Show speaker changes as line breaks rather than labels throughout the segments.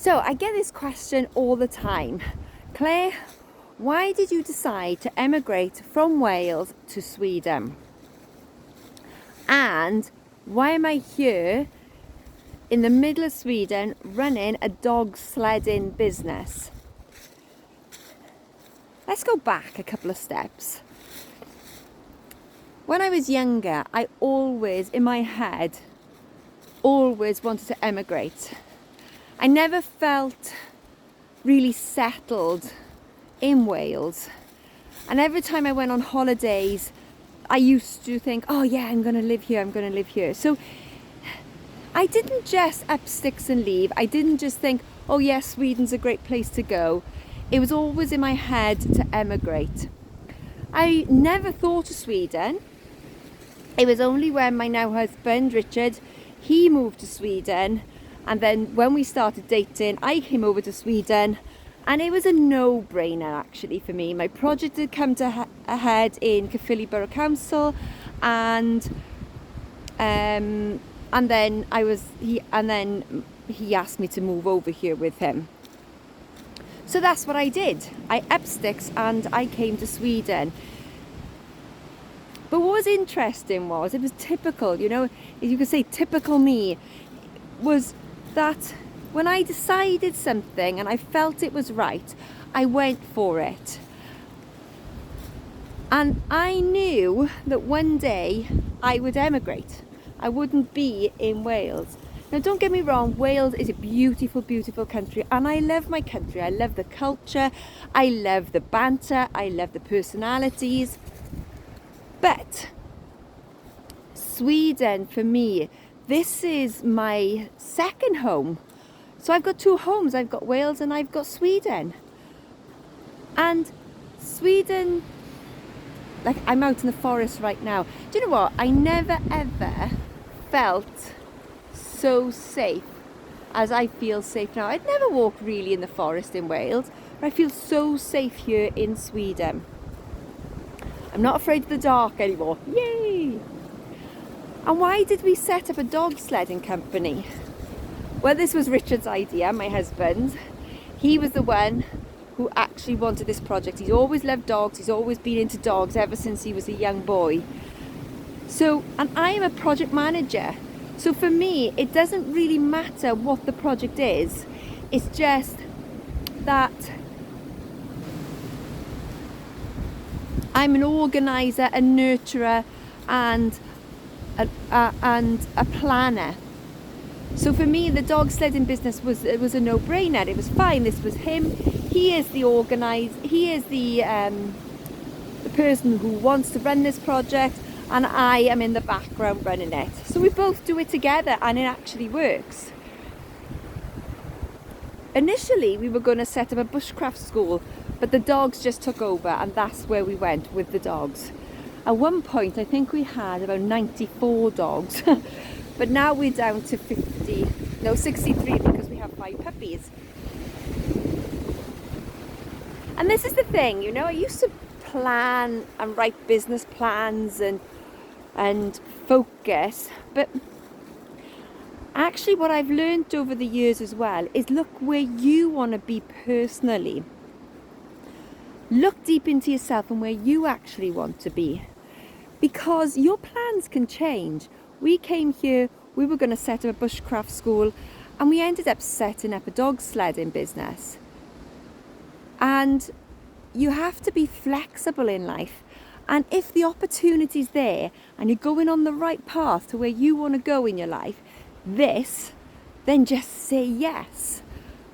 So I get this question all the time. Claire, why did you decide to emigrate from Wales to Sweden? And why am I here in the middle of Sweden running a dog sledding business? Let's go back a couple of steps. When I was younger, I always, in my head, always wanted to emigrate. I never felt really settled in Wales. And every time I went on holidays, I used to think, oh yeah, I'm going to live here, I'm going to live here. So I didn't just up sticks and leave. I didn't just think, oh yes, Sweden's a great place to go. It was always in my head to emigrate. I never thought of Sweden. It was only when my now husband, Richard, he moved to Sweden. And then when we started dating, I came over to Sweden. And it was a no-brainer actually for me. My project had come to ahead in Caerphilly Borough Council, and then he asked me to move over here with him. So that's what I did. I upped sticks and I came to Sweden. But what was interesting was, it was typical, you know, you could say typical me, was that when I decided something and I felt it was right, I went for it. And I knew that one day I would emigrate. I wouldn't be in Wales. Now don't get me wrong, Wales is a beautiful, beautiful country, and I love my country. I love the culture, I love the banter, I love the personalities. But Sweden, for me, this is my second home. So I've got two homes. I've got Wales and I've got Sweden. And Sweden, like I'm out in the forest right now. Do you know what? I never ever felt so safe as I feel safe now. I'd never walked really in the forest in Wales, but I feel so safe here in Sweden. I'm not afraid of the dark anymore. Yay! And why did we set up a dog sledding company? Well, this was Richard's idea, my husband. He was the one who actually wanted this project. He's always loved dogs. He's always been into dogs ever since he was a young boy. So, and I am a project manager. So for me, it doesn't really matter what the project is. It's just that I'm an organizer, a nurturer, and a planner. So for me, the dog sledding business was a no-brainer. It was fine. This was him. He is the organizer. He is the person who wants to run this project, and I am in the background running it. So we both do it together, and it actually works. Initially, we were going to set up a bushcraft school, but the dogs just took over, and that's where we went with the dogs. At one point, I think we had about 94 dogs. But now we're down to 63 because we have 5 puppies. And this is the thing, you know, I used to plan and write business plans and focus, but actually what I've learned over the years as well is look where you want to be personally. Look deep into yourself and where you actually want to be, because your plans can change. We came here, we were going to set up a bushcraft school, and we ended up setting up a dog sledding business. And you have to be flexible in life. And if the opportunity's there and you're going on the right path to where you want to go in your life, then just say yes.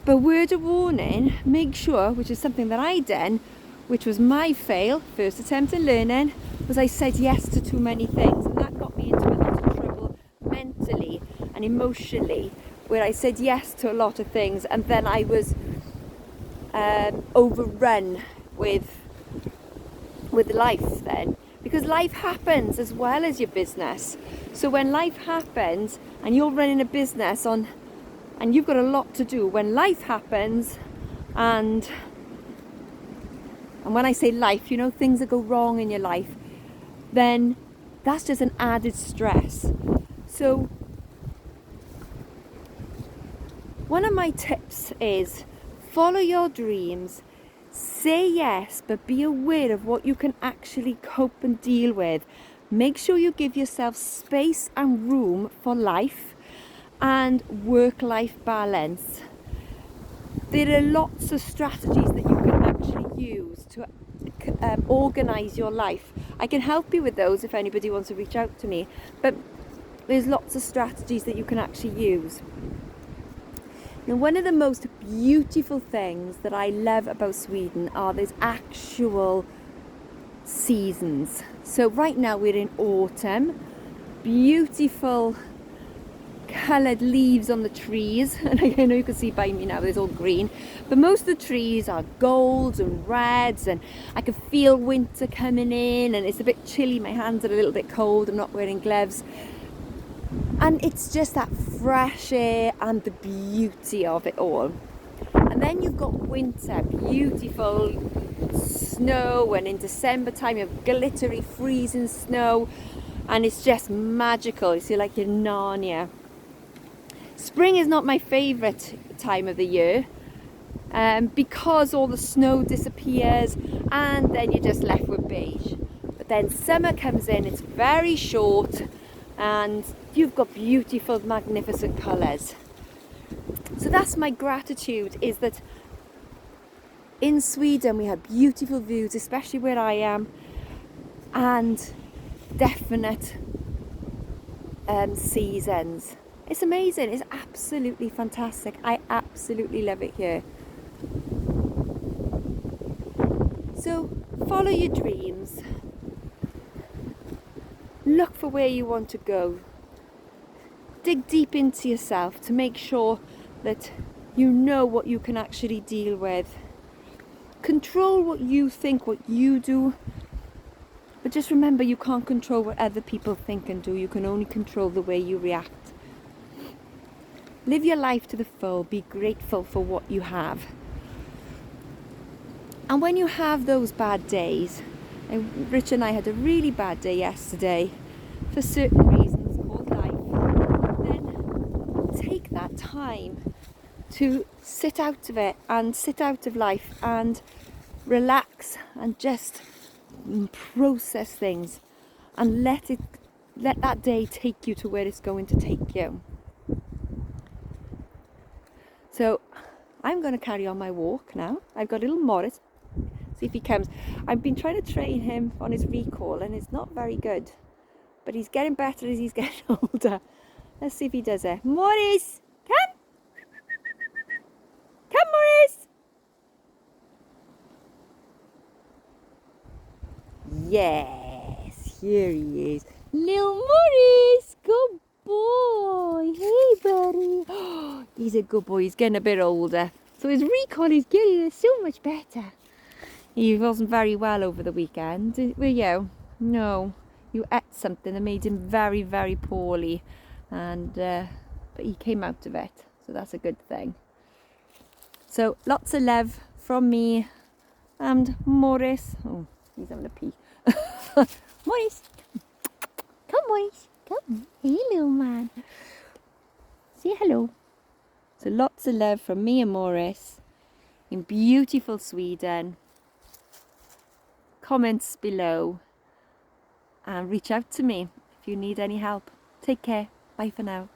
But word of warning, make sure, which is something that I done, which was my fail, first attempt in learning, was I said yes to too many things. And that got me into a lot of trouble mentally and emotionally, where I said yes to a lot of things, and then I was overrun with life then, because life happens as well as your business. So when life happens and you're running a business and you've got a lot to do, when life happens, and when I say life, you know, things that go wrong in your life, then that's just an added stress. So One of my tips is follow your dreams, say yes, but be aware of what you can actually cope and deal with. Make sure you give yourself space and room for life and work-life balance. There are lots of strategies that you can actually use to organise your life. I can help you with those if anybody wants to reach out to me, but there's lots of strategies that you can actually use. Now, one of the most beautiful things that I love about Sweden are these actual seasons. So right now we're in autumn, beautiful coloured leaves on the trees, and I know you can see by me now there's all green, but most of the trees are golds and reds, and I can feel winter coming in, and it's a bit chilly, my hands are a little bit cold, I'm not wearing gloves, and it's just that fresh air and the beauty of it all. And then you've got winter, beautiful snow, and in December time you have glittery freezing snow, and it's just magical. You see, like in Narnia. Spring is not my favourite time of the year because all the snow disappears and then you're just left with beige. But then summer comes in, it's very short, and you've got beautiful, magnificent colours. So that's my gratitude, is that in Sweden we have beautiful views, especially where I am, and definite seasons. It's amazing, it's absolutely fantastic. I absolutely love it here. So follow your dreams, look for where you want to go, dig deep into yourself to make sure that you know what you can actually deal with. Control what you think, what you do, but just remember you can't control what other people think and do. You can only control the way you react. Live your life to the full, be grateful for what you have. And when you have those bad days, Rich and I had a really bad day yesterday for certain reasons called life, then take that time to sit out of it and sit out of life and relax and just process things and let that day take you to where it's going to take you. So I'm going to carry on my walk now. I've got little Morris. See if he comes. I've been trying to train him on his recall and it's not very good, but he's getting better as he's getting older. Let's see if he does it. Morris, come! Come, Morris! Yes, here he is. Little Morris, good boy. Hey, buddy. He's a good boy. He's getting a bit older, so his recall is getting so much better. He wasn't very well over the weekend, were you? No, you ate something that made him very, very poorly, and but he came out of it, so that's a good thing. So lots of love from me and Morris. Oh, he's having a pee. Morris, come, Morris, come. Hey, little man. Say hello. So lots of love from me and Morris in beautiful Sweden. Comments below and reach out to me if you need any help. Take care. Bye for now.